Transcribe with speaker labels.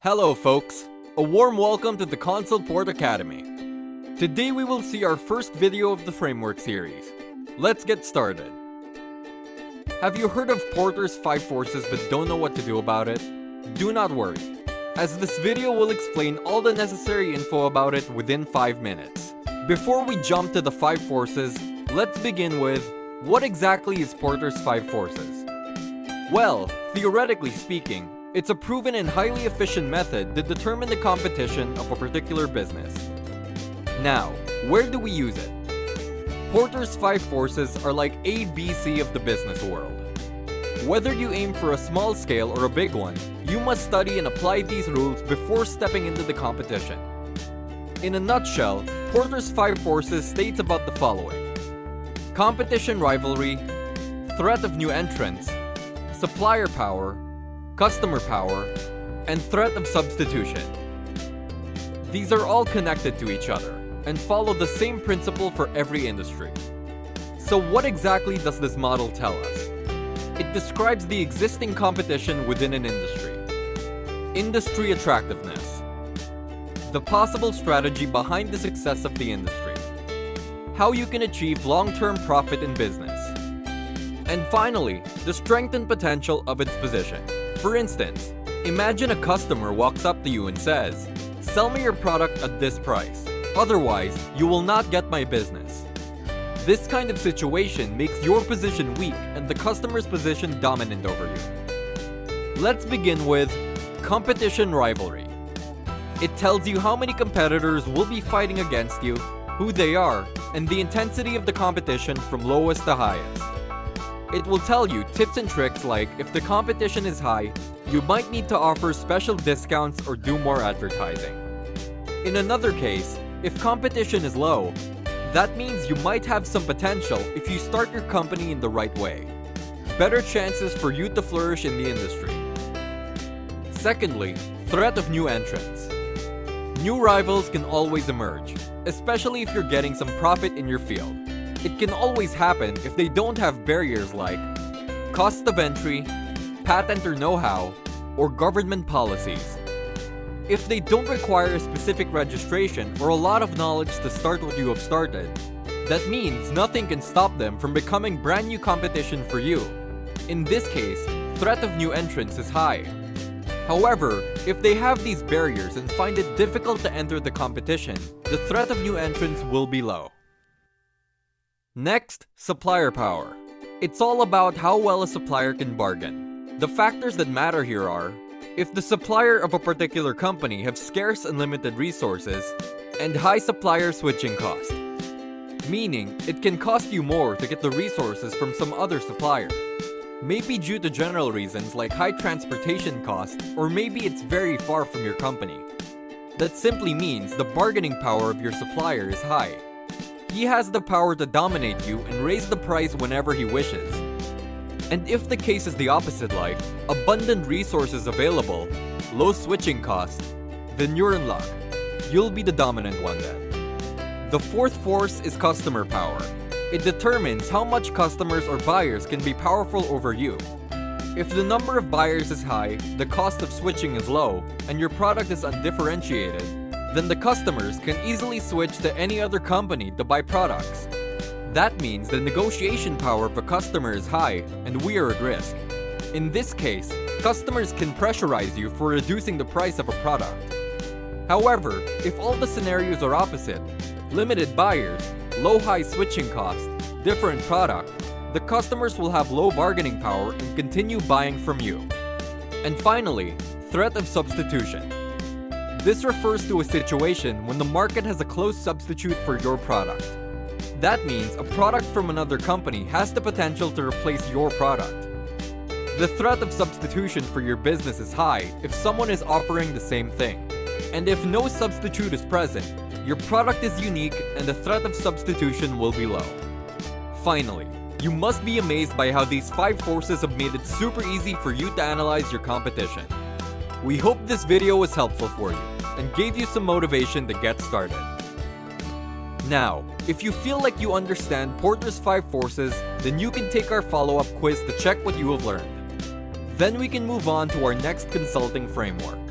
Speaker 1: Hello folks, a warm welcome to the ConsultPort Academy. Today we will see our first video of the framework series. Let's get started. Have you heard of Porter's 5 forces but don't know what to do about it? Do not worry, as this video will explain all the necessary info about it within 5 minutes. Before we jump to the 5 forces, let's begin with, what exactly is Porter's 5 forces? Well, theoretically speaking, it's a proven and highly efficient method to determine the competition of a particular business. Now, where do we use it? Porter's 5 forces are like A, B, C of the business world. Whether you aim for a small scale or a big one, you must study and apply these rules before stepping into the competition. In a nutshell, Porter's 5 forces states about the following: competition rivalry, threat of new entrants, supplier power, customer power, and threat of substitution. These are all connected to each other and follow the same principle for every industry. So what exactly does this model tell us? It describes the existing competition within an industry. Industry attractiveness. The possible strategy behind the success of the industry. How you can achieve long-term profit in business. And finally, the strength and potential of its position. For instance, imagine a customer walks up to you and says, "Sell me your product at this price, otherwise you will not get my business." This kind of situation makes your position weak and the customer's position dominant over you. Let's begin with competition rivalry. It tells you how many competitors will be fighting against you, who they are, and the intensity of the competition from lowest to highest. It will tell you tips and tricks like if the competition is high, you might need to offer special discounts or do more advertising. In another case, if competition is low, that means you might have some potential if you start your company in the right way. Better chances for you to flourish in the industry. Secondly, threat of new entrants. New rivals can always emerge, especially if you're getting some profit in your field. It can always happen if they don't have barriers like cost of entry, patent or know-how, or government policies. If they don't require a specific registration or a lot of knowledge to start what you have started, that means nothing can stop them from becoming brand new competition for you. In this case, threat of new entrants is high. However, if they have these barriers and find it difficult to enter the competition, the threat of new entrants will be low. Next, supplier power. It's all about how well a supplier can bargain. The factors that matter here are, if the supplier of a particular company have scarce and limited resources, and high supplier switching cost. Meaning, it can cost you more to get the resources from some other supplier. Maybe due to general reasons like high transportation cost, or maybe it's very far from your company. That simply means the bargaining power of your supplier is high. He has the power to dominate you and raise the price whenever he wishes. And if the case is the opposite, like abundant resources available, low switching cost, then you're in luck. You'll be the dominant one then. The fourth force is customer power. It determines how much customers or buyers can be powerful over you. If the number of buyers is high, the cost of switching is low, and your product is undifferentiated, then the customers can easily switch to any other company to buy products. That means the negotiation power of a customer is high and we are at risk. In this case, customers can pressurize you for reducing the price of a product. However, if all the scenarios are opposite, limited buyers, low-high switching cost, different product, the customers will have low bargaining power and continue buying from you. And finally, threat of substitution. This refers to a situation when the market has a close substitute for your product. That means a product from another company has the potential to replace your product. The threat of substitution for your business is high if someone is offering the same thing. And if no substitute is present, your product is unique and the threat of substitution will be low. Finally, you must be amazed by how these 5 forces have made it super easy for you to analyze your competition. We hope this video was helpful for you and gave you some motivation to get started. Now, if you feel like you understand Porter's 5 forces, then you can take our follow-up quiz to check what you have learned. Then we can move on to our next consulting framework.